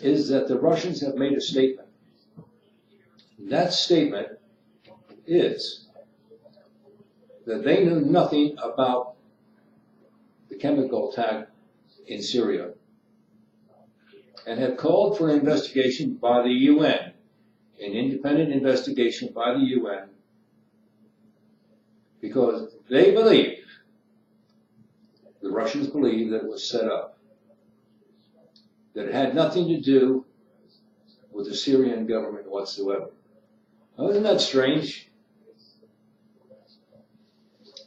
is that the Russians have made a statement. That statement is that they knew nothing about the chemical attack in Syria and have called for an investigation by the UN, an independent investigation by the UN, because they believe, the Russians believe, that it was set up, that it had nothing to do with the Syrian government whatsoever. Now, isn't that strange?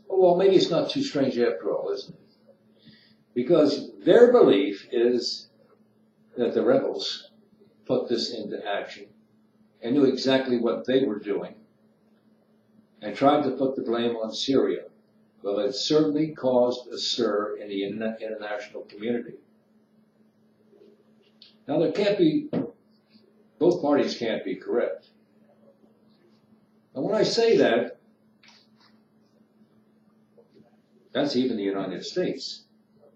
Oh, well, maybe it's not too strange after all, isn't it? Because their belief is that the rebels put this into action and knew exactly what they were doing and tried to put the blame on Syria. Well, it certainly caused a stir in the international community. Now, there can't be, both parties can't be correct. And when I say that, that's even the United States.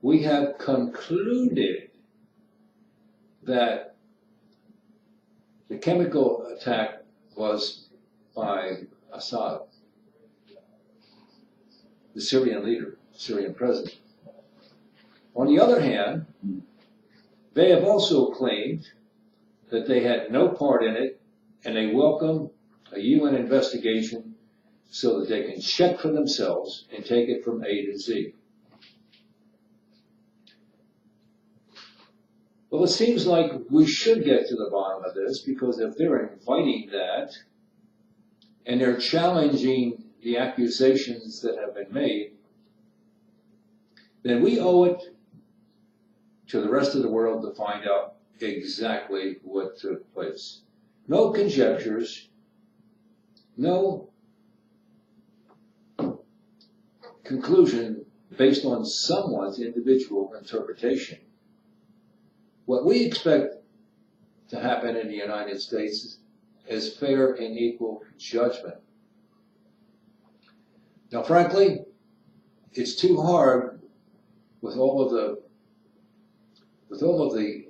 We have concluded that the chemical attack was by Assad, the Syrian leader, Syrian president. On the other hand, they have also claimed that they had no part in it, and they welcome a UN investigation so that they can check for themselves and take it from A to Z. Well, it seems like we should get to the bottom of this, because if they're inviting that and they're challenging the accusations that have been made, then we owe it to the rest of the world to find out exactly what took place. No conjectures, no conclusion based on someone's individual interpretation. What we expect to happen in the United States is fair and equal judgment. Now, frankly, it's too hard with all of the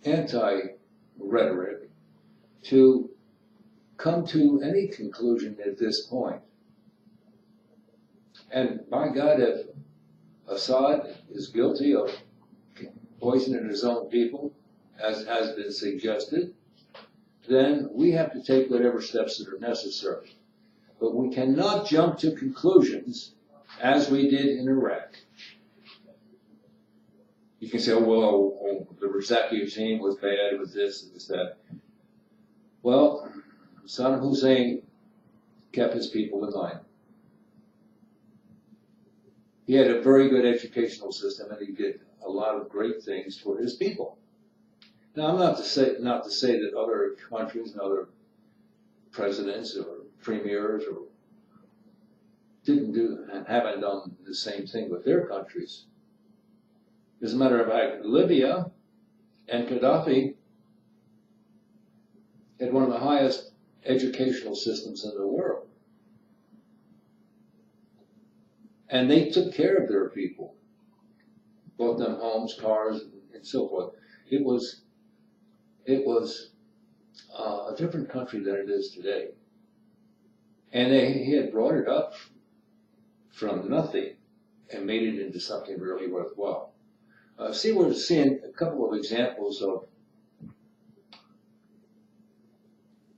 anti-rhetoric to come to any conclusion at this point. And by God, if Assad is guilty of poisoning his own people, as has been suggested, then we have to take whatever steps that are necessary. But we cannot jump to conclusions as we did in Iraq. You can say, oh, well, the Razaki regime was bad, it was this, it was that. Well, Saddam Hussein kept his people in line. He had a very good educational system, and he did a lot of great things for his people. Now, I'm not to say that other countries and other presidents or premiers or didn't do and haven't done the same thing with their countries. As a matter of fact, Libya and Gaddafi had one of the highest educational systems in the world. And they took care of their people, bought them homes, cars, and so forth. It was a different country than it is today. And he had brought it up from nothing and made it into something really worthwhile. We're seeing a couple of examples of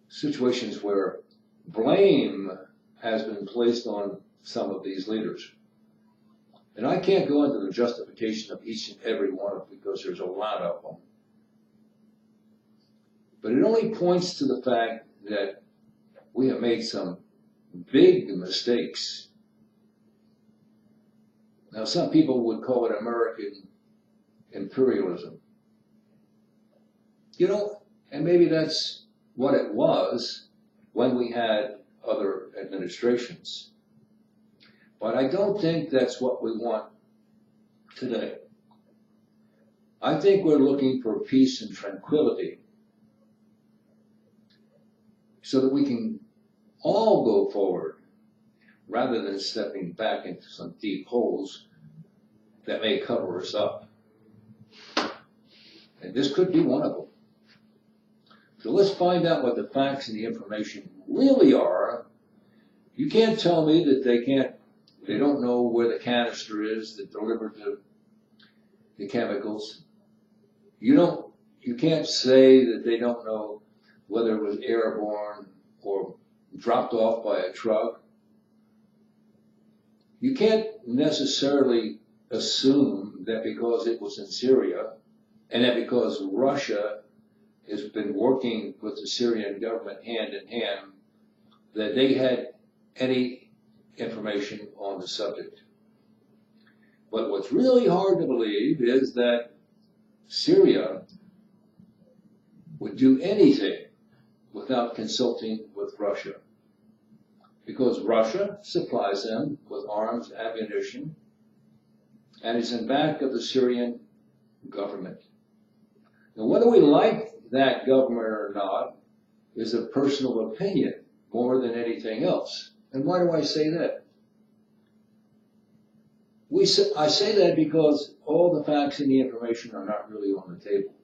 situations where blame has been placed on some of these leaders. And I can't go into the justification of each and every one of them because there's a lot of them. But it only points to the fact that we have made some big mistakes. Now, some people would call it American imperialism. You know, and maybe that's what it was when we had other administrations. But I don't think that's what we want today. I think we're looking for peace and tranquility so that we can all go forward rather than stepping back into some deep holes that may cover us up. And this could be one of them. So let's find out what the facts and the information really are. You can't tell me that they don't know where the canister is that delivered the chemicals. You can't say that they don't know whether it was airborne or dropped off by a truck. You can't necessarily assume that because it was in Syria and that because Russia has been working with the Syrian government hand in hand, that they had any information on the subject. But what's really hard to believe is that Syria would do anything without consulting with Russia, because Russia supplies them with arms, ammunition, and is in back of the Syrian government. Now, whether we like that government or not is a personal opinion more than anything else. And why do I say that? I say that because all the facts and the information are not really on the table.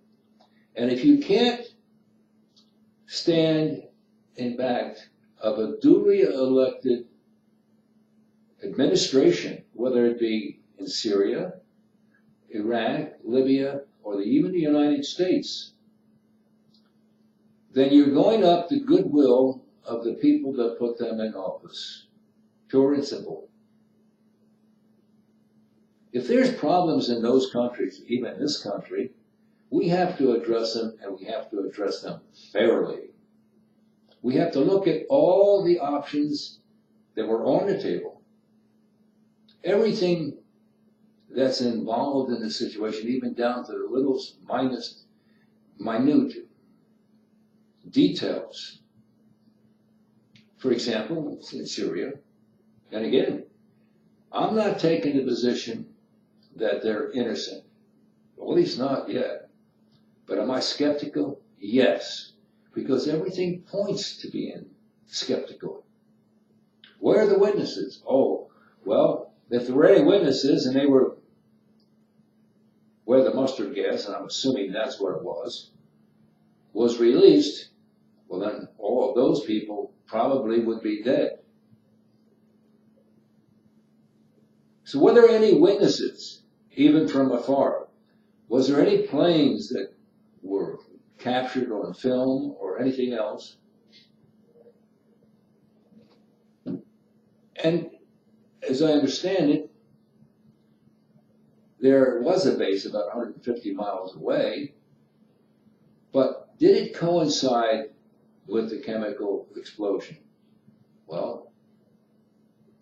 And if you can't stand in back of a duly elected administration, whether it be in Syria, Iraq, Libya, or even the United States, then you're going up the goodwill of the people that put them in office. Pure and simple. If there's problems in those countries, even this country, we have to address them, and we have to address them fairly. We have to look at all the options that were on the table. Everything that's involved in the situation, even down to the littlest, minute details. For example, in Syria, and again, I'm not taking the position that they're innocent. Well, at least not yet. But am I skeptical? Yes. Because everything points to being skeptical. Where are the witnesses? Oh, well, if there were any witnesses and they were where the mustard gas, and I'm assuming that's where it was released, well then all of those people probably would be dead. So were there any witnesses, even from afar? Was there any planes that were captured on film or anything else? And as I understand it, there was a base about 150 miles away, but did it coincide with the chemical explosion? Well,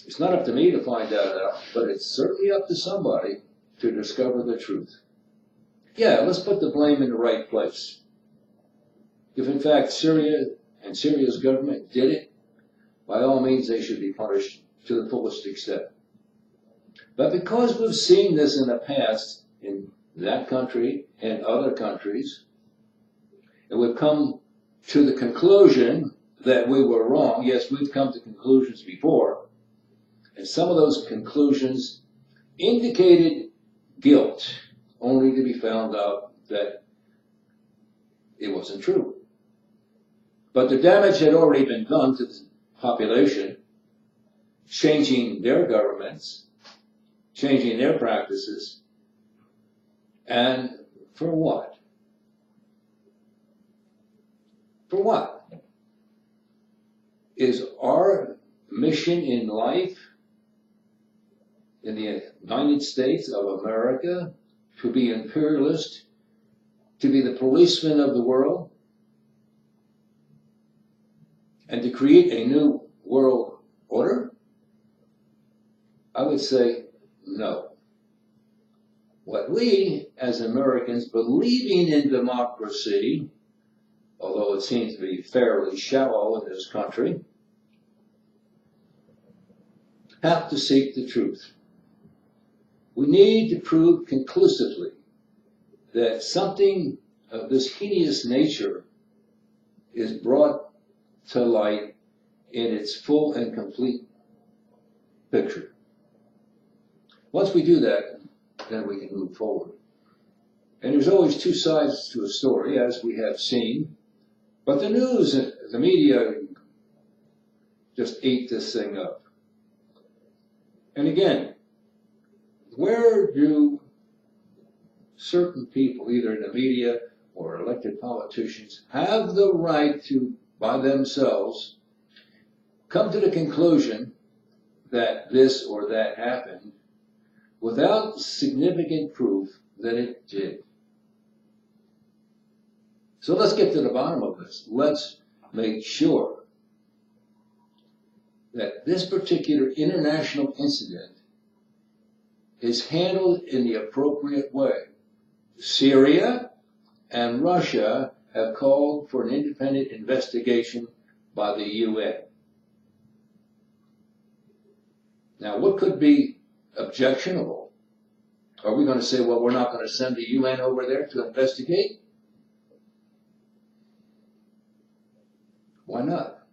it's not up to me to find that out, but it's certainly up to somebody to discover the truth. Yeah, let's put the blame in the right place. If in fact Syria and Syria's government did it, by all means they should be punished to the fullest extent. But because we've seen this in the past in that country and other countries, and we've come to the conclusion that we were wrong. Yes, we've come to conclusions before, and some of those conclusions indicated guilt, only to be found out that it wasn't true. But the damage had already been done to the population, changing their governments, changing their practices, and for what? For what? Is our mission in life in the United States of America to be imperialist, to be the policeman of the world, and to create a new world order? I would say no. What we, as Americans, believing in democracy, although it seems to be fairly shallow in this country, have to seek the truth. We need to prove conclusively that something of this hideous nature is brought to light in its full and complete picture. Once we do that, then we can move forward. And there's always two sides to a story, as we have seen. But the news, the media just ate this thing up. And again, where do certain people, either in the media or elected politicians, have the right to, by themselves, come to the conclusion that this or that happened without significant proof that it did? So let's get to the bottom of this. Let's make sure that this particular international incident is handled in the appropriate way. Syria and Russia have called for an independent investigation by the UN. Now, what could be objectionable? Are we going to say, well, we're not going to send the UN over there to investigate? Why not?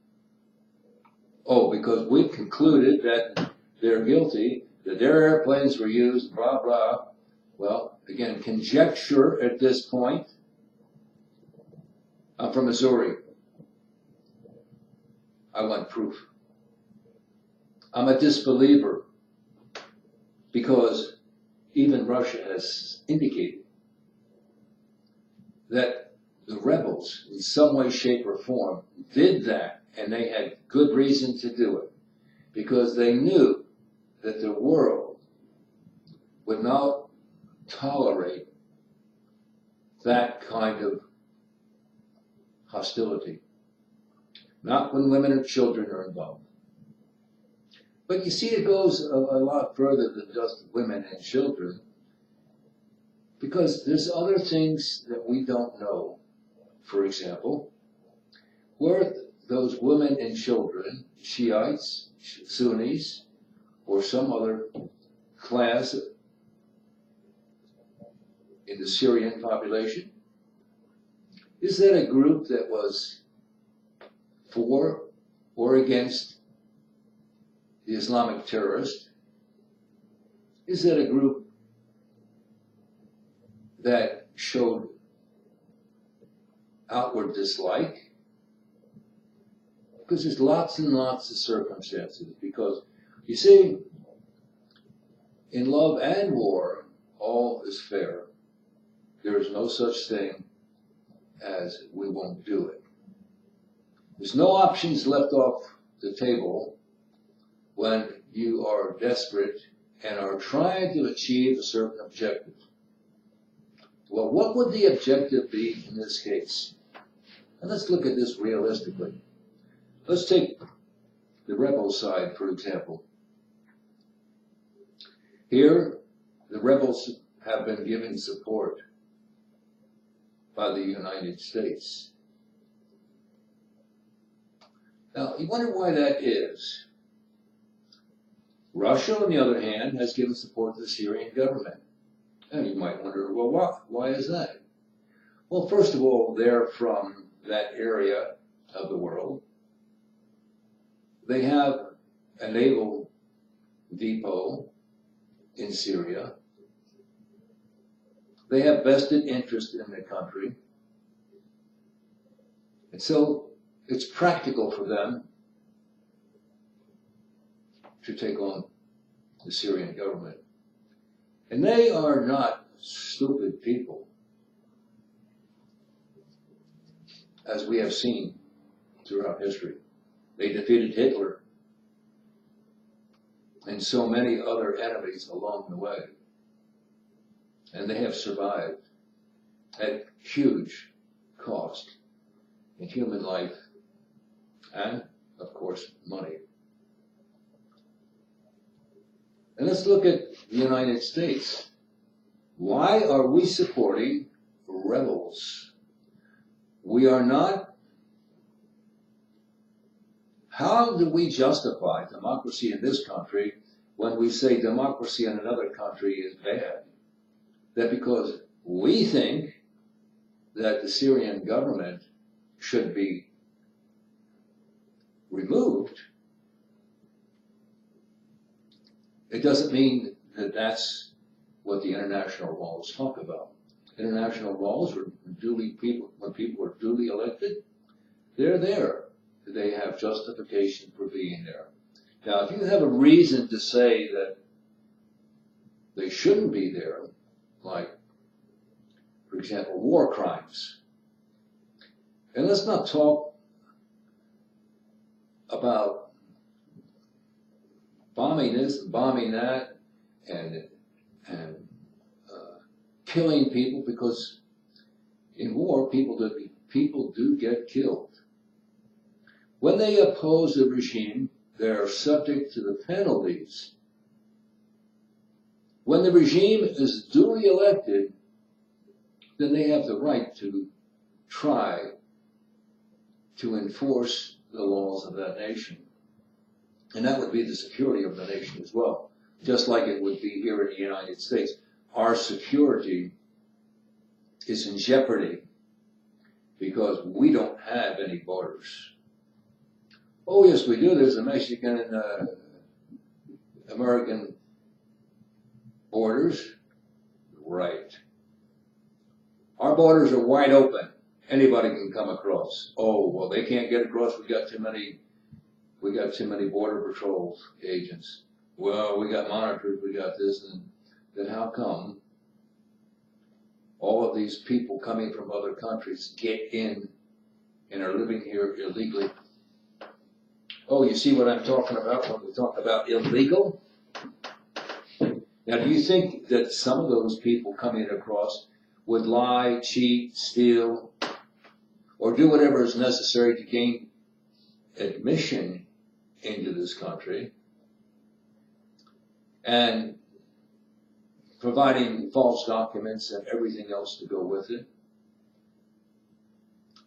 Oh, because we've concluded that they're guilty, that their airplanes were used, blah, blah. Well, again, conjecture at this point. I'm from Missouri. I want proof. I'm a disbeliever because even Russia has indicated that the rebels, in some way, shape, or form, did that, and they had good reason to do it, because they knew that the world would not tolerate that kind of hostility. Not when women and children are involved. But you see, it goes a lot further than just women and children, because there's other things that we don't know. For example, were those women and children Shiites, Sunnis, or some other class in the Syrian population? Is that a group that was for or against the Islamic terrorist? Is that a group that showed outward dislike? Because there's lots and lots of circumstances. Because, you see, in love and war, all is fair. There is no such thing as we won't do it. There's no options left off the table when you are desperate and are trying to achieve a certain objective. Well, what would the objective be in this case? And let's look at this realistically. Let's take the rebel side, for example. Here, the rebels have been given support by the United States. Now, you wonder why that is. Russia, on the other hand, has given support to the Syrian government. And you might wonder, well, why is that? Well, first of all, they're from that area of the world. They have a naval depot in Syria. They have vested interest in the country. And so it's practical for them to take on the Syrian government. And they are not stupid people, as we have seen throughout history. They defeated Hitler and so many other enemies along the way. And they have survived at huge cost in human life and, of course, money. And let's look at the United States. Why are we supporting rebels? We are not. How do we justify democracy in this country when we say democracy in another country is bad? That because we think that the Syrian government should be removed, it doesn't mean that that's what the international laws talk about. International laws are when people are duly elected, They're there. They have justification for being there. Now, if you have a reason to say that they shouldn't be there, like, for example, war crimes, and let's not talk about bombing this and bombing that and killing people, because in war people do get killed. When they oppose the regime, they're subject to the penalties. When the regime is duly elected, then they have the right to try to enforce the laws of that nation. And that would be the security of the nation as well, just like it would be here in the United States. Our security is in jeopardy because we don't have any borders. Oh, yes, we do. There's a Mexican and American borders. Right. Our borders are wide open. Anybody can come across. Oh, well, they can't get across. We got too many border patrol agents. Well, we got monitors. We got this. And then how come all of these people coming from other countries get in and are living here illegally? Oh, you see what I'm talking about when we talk about illegal? Now, do you think that some of those people coming across would lie, cheat, steal, or do whatever is necessary to gain admission into this country, and providing false documents and everything else to go with it?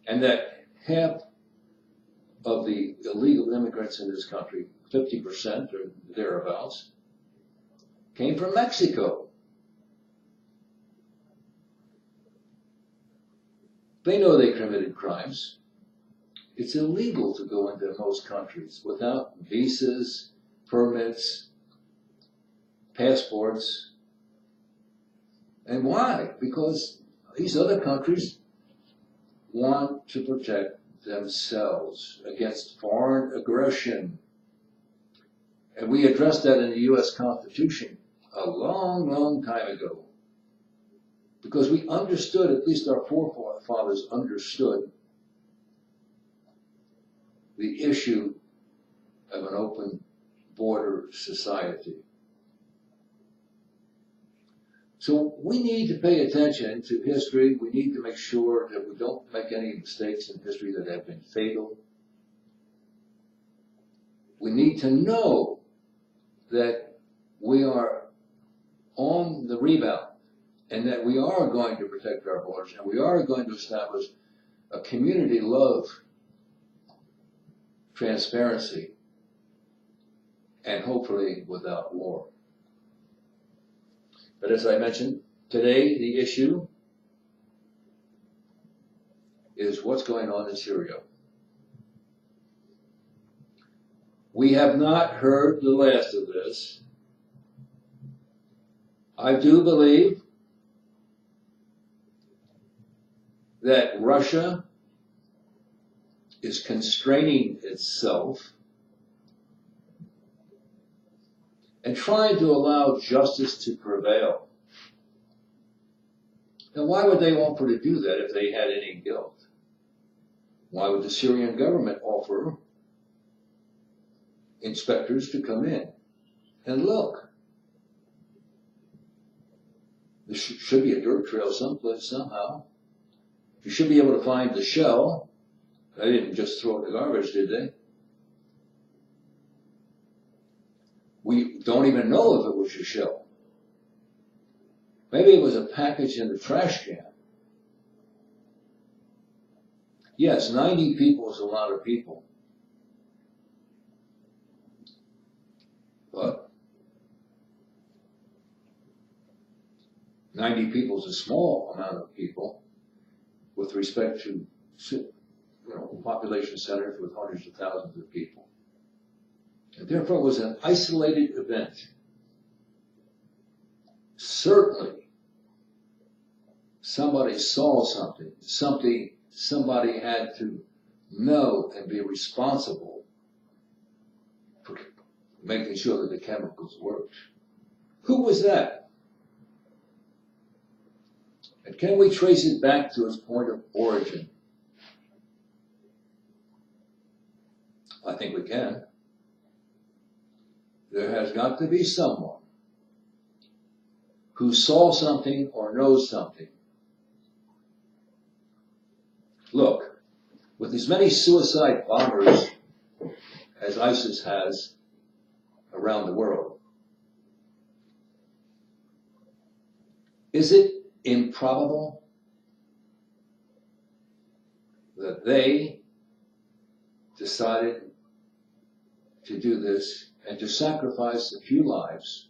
And that half of the illegal immigrants in this country, 50% or thereabouts, came from Mexico. They know they committed crimes. It's illegal to go into most countries without visas, permits, passports. And why? Because these other countries want to protect themselves against foreign aggression. And we addressed that in the U.S. Constitution a long, long time ago. Because we understood, at least our forefathers understood, the issue of an open border society. So we need to pay attention to history. We need to make sure that we don't make any mistakes in history that have been fatal. We need to know that we are on the rebound and that we are going to protect our borders and we are going to establish a community love, transparency, and hopefully without war. But as I mentioned, today the issue is what's going on in Syria. We have not heard the last of this. I do believe that Russia is constraining itself and trying to allow justice to prevail. Now, why would they offer to do that if they had any guilt? Why would the Syrian government offer inspectors to come in and look? There should be a dirt trail someplace, somehow. You should be able to find the shell. They didn't just throw it in the garbage, did they? We don't even know if it was a shell. Maybe it was a package in the trash can. Yes, 90 people is a lot of people. But 90 people is a small amount of people with respect to, population centers with hundreds of thousands of people. And therefore it was an isolated event. Certainly, somebody saw something. Somebody had to know and be responsible for making sure that the chemicals worked. Who was that? And can we trace it back to its point of origin? I think we can. There has got to be someone who saw something or knows something. Look, with as many suicide bombers as ISIS has around the world, is it improbable that they decided to do this and to sacrifice a few lives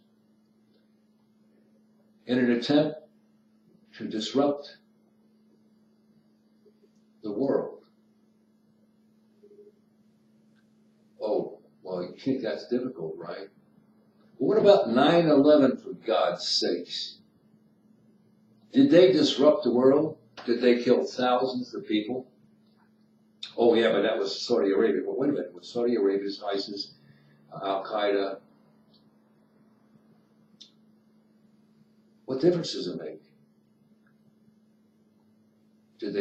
in an attempt to disrupt the world? Oh, well, you think that's difficult, right? But what about 9/11, for God's sakes? Did they disrupt the world? Did they kill thousands of people? Oh, yeah, but that was Saudi Arabia. Well, wait a minute. It was Saudi Arabia's ISIS, Al-Qaeda. What difference does it make? Did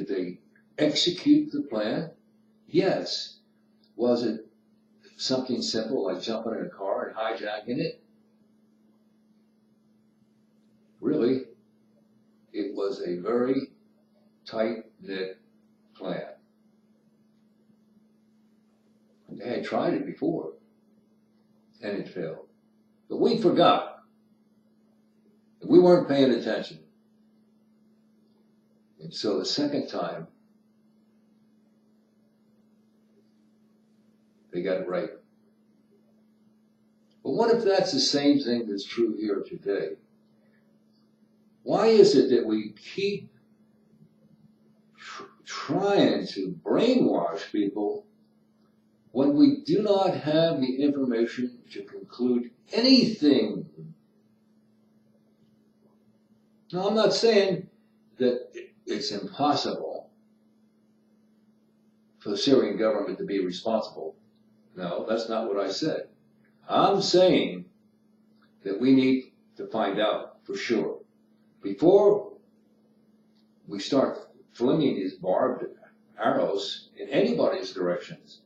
they execute the plan? Yes. Was it something simple like jumping in a car and hijacking it? Really, it was a very tight-knit plan. They had tried it before, and it failed. But we forgot. We weren't paying attention. And so the second time, they got it right. But what if that's the same thing that's true here today? Why is it that we keep trying to brainwash people when we do not have the information to conclude anything? Now, I'm not saying that it's impossible for the Syrian government to be responsible. No, that's not what I said. I'm saying that we need to find out for sure before we start flinging these barbed arrows in anybody's directions.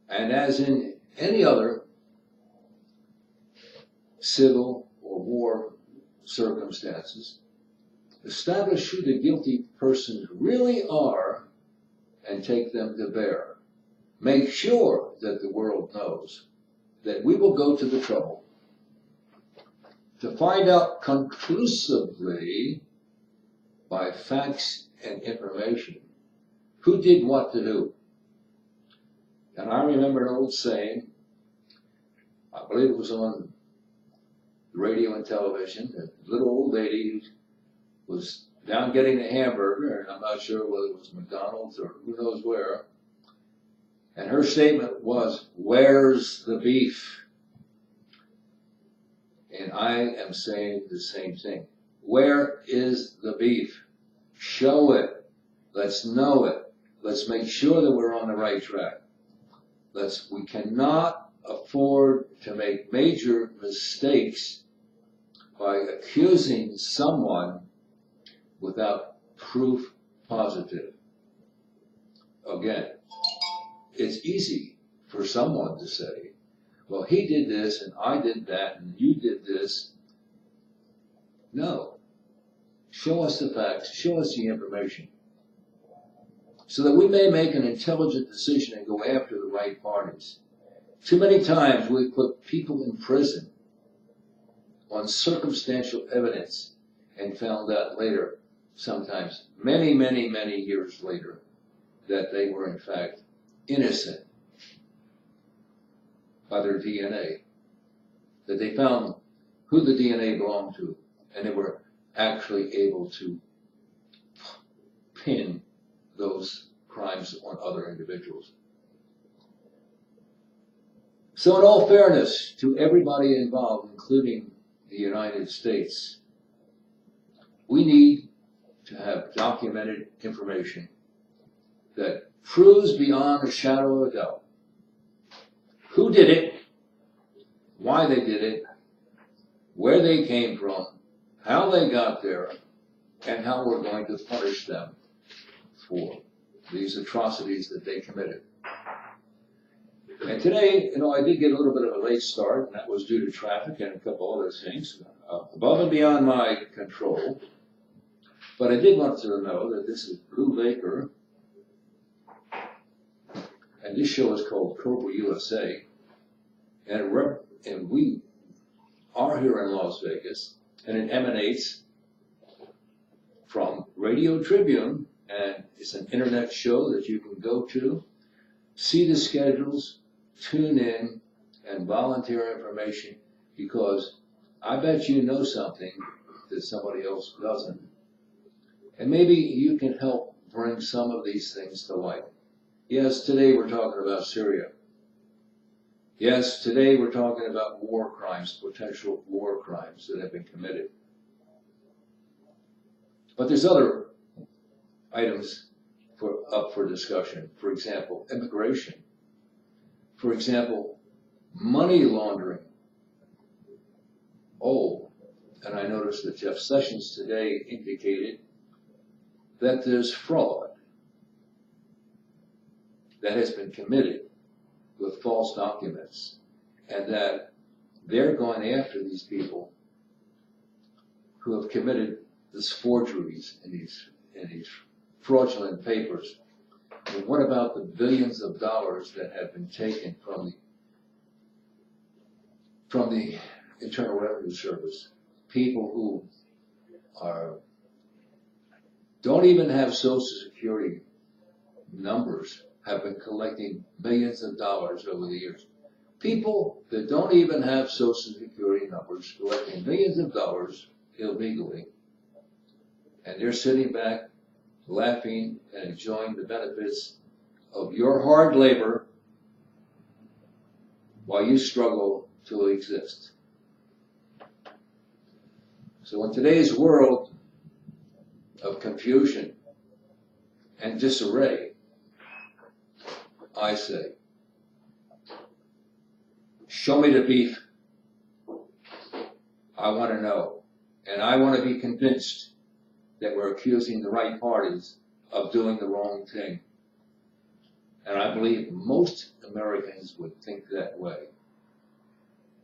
And as in any other civil or war circumstances, establish who the guilty persons really are and take them to bear. Make sure that the world knows that we will go to the trouble to find out conclusively by facts and information who did what to who. And I remember an old saying, I believe it was on radio and television, a little old lady who was down getting a hamburger, and I'm not sure whether it was McDonald's or who knows where, and her statement was, "Where's the beef?" And I am saying the same thing. Where is the beef? Show it. Let's know it. Let's make sure that we're on the right track. We cannot afford to make major mistakes by accusing someone without proof positive. Again, it's easy for someone to say, well, he did this and I did that and you did this. No. Show us the facts. Show us the information, so that we may make an intelligent decision and go after the right parties. Too many times we've put people in prison on circumstantial evidence and found out later, sometimes many, many, many years later, that they were in fact innocent by their DNA. That they found who the DNA belonged to, and they were actually able to pin those crimes on other individuals. So in all fairness to everybody involved, including the United States, we need to have documented information that proves beyond a shadow of a doubt who did it, why they did it, where they came from, how they got there, and how we're going to punish them for these atrocities that they committed. And today, I did get a little bit of a late start, and that was due to traffic and a couple other things, above and beyond my control. But I did want to know that this is Blu Laker, and this show is called Cobra USA, and we are here in Las Vegas, and it emanates from Radio Tribune, and it's an internet show that you can go to, see the schedules, tune in, and volunteer information, because I bet you know something that somebody else doesn't. And maybe you can help bring some of these things to light. Yes, today we're talking about Syria. Yes, today we're talking about war crimes, potential war crimes that have been committed. But there's other items up for discussion. For example, immigration. For example, money laundering. Oh, and I noticed that Jeff Sessions today indicated that there's fraud that has been committed with false documents, and that they're going after these people who have committed these forgeries in these fraudulent papers. And what about the billions of dollars that have been taken from the Internal Revenue Service? People who don't even have Social Security numbers have been collecting millions of dollars over the years. People that don't even have Social Security numbers collecting millions of dollars illegally, and they're sitting back laughing and enjoying the benefits of your hard labor while you struggle to exist. So in today's world of confusion and disarray, I say, show me the beef. I want to know. And I want to be convinced that we're accusing the right parties of doing the wrong thing. And I believe most Americans would think that way.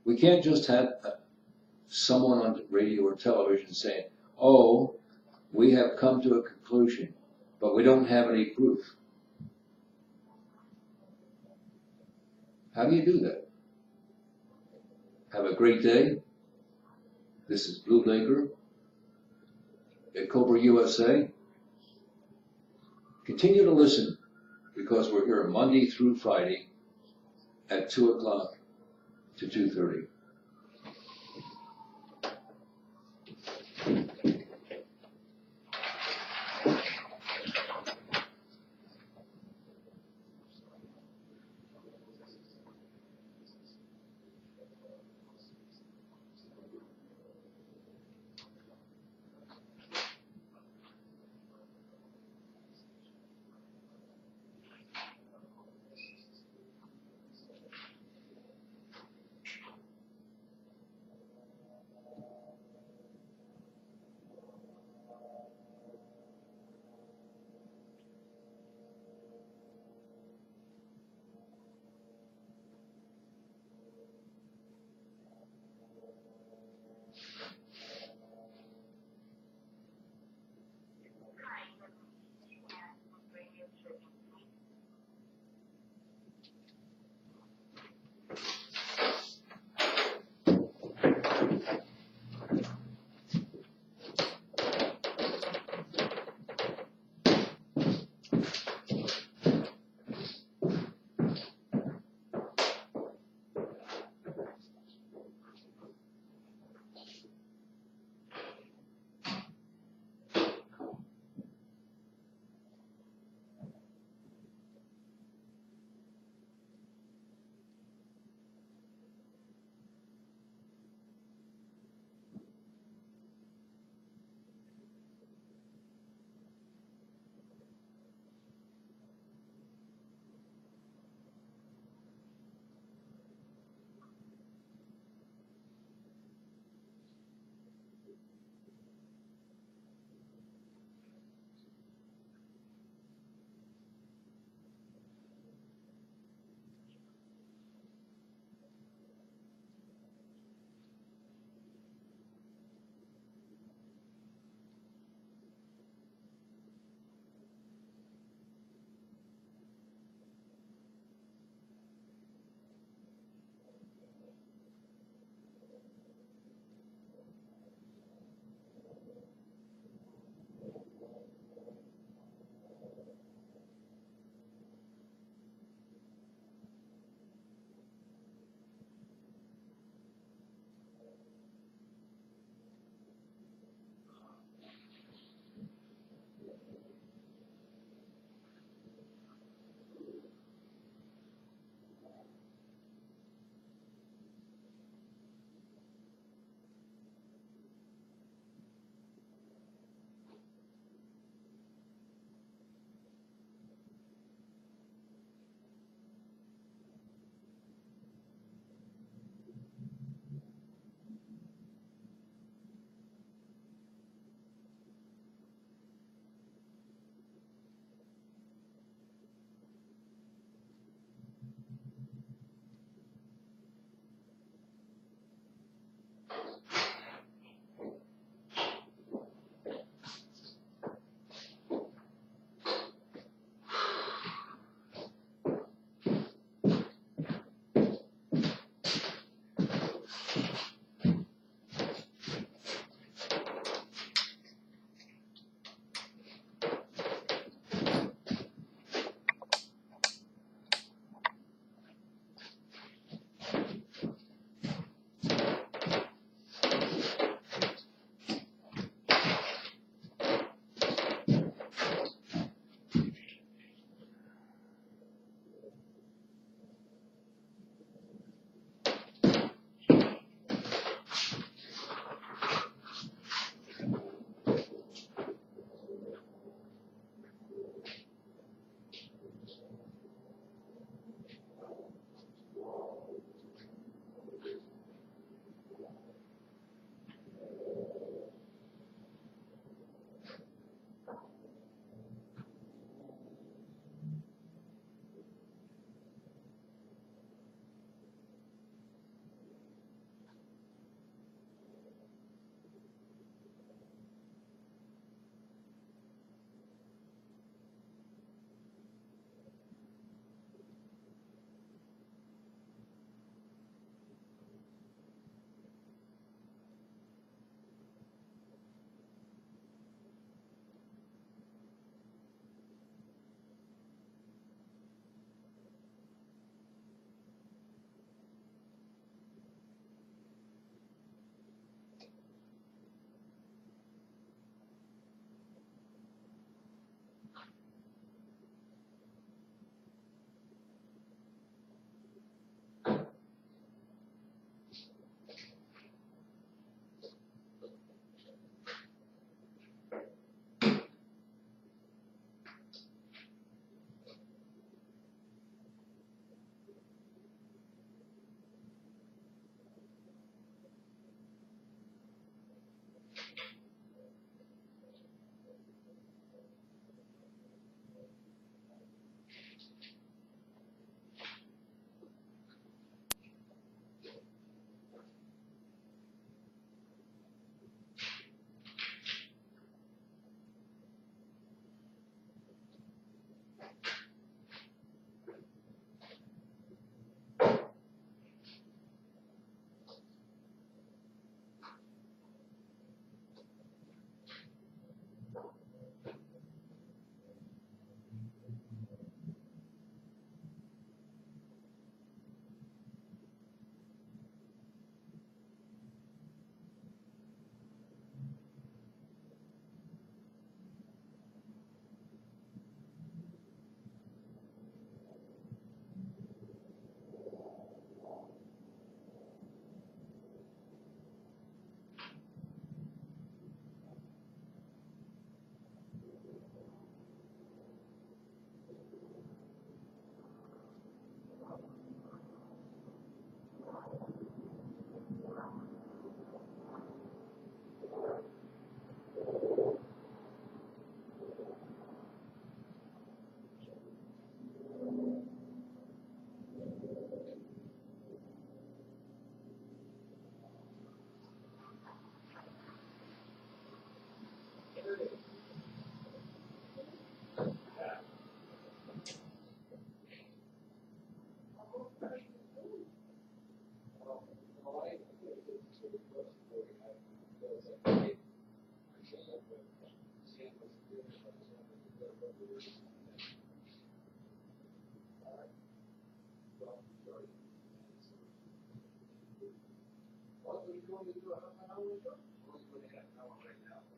We can't just have someone on radio or television saying, oh, we have come to a conclusion, but we don't have any proof. How do you do that? Have a great day. This is Blu Laker at Cobra USA. Continue to listen, because we're here Monday through Friday at 2 o'clock to 2:30.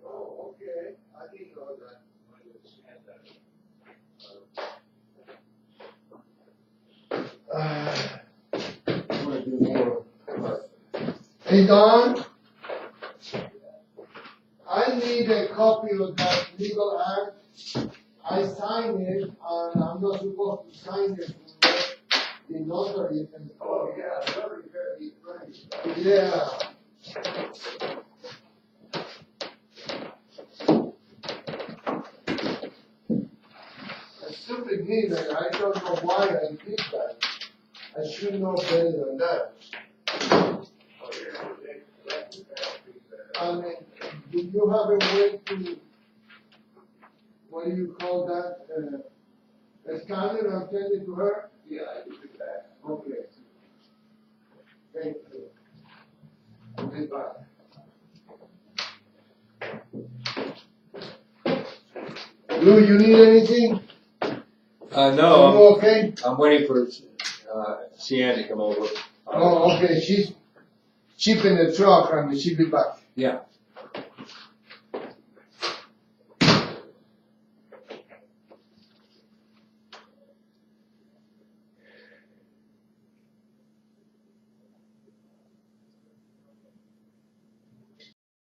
Oh, okay. I didn't know that. I'm gonna do more. Hey, Don, I need a copy of that legal act. I signed it, and I'm not supposed to sign it unless the notary can. Oh, yeah, the notary is ready. Yeah. A stupid me that I don't know why I did that. I should know better than that. And do you have a way to, what do you call that, scan it and send it to her? Yeah, I can do that. Okay. Thank you. I'll be back. Lou, you need anything? No, Are you okay? I'm waiting for Cian to come over. Oh, okay, she's in the truck and she'll be back. Yeah.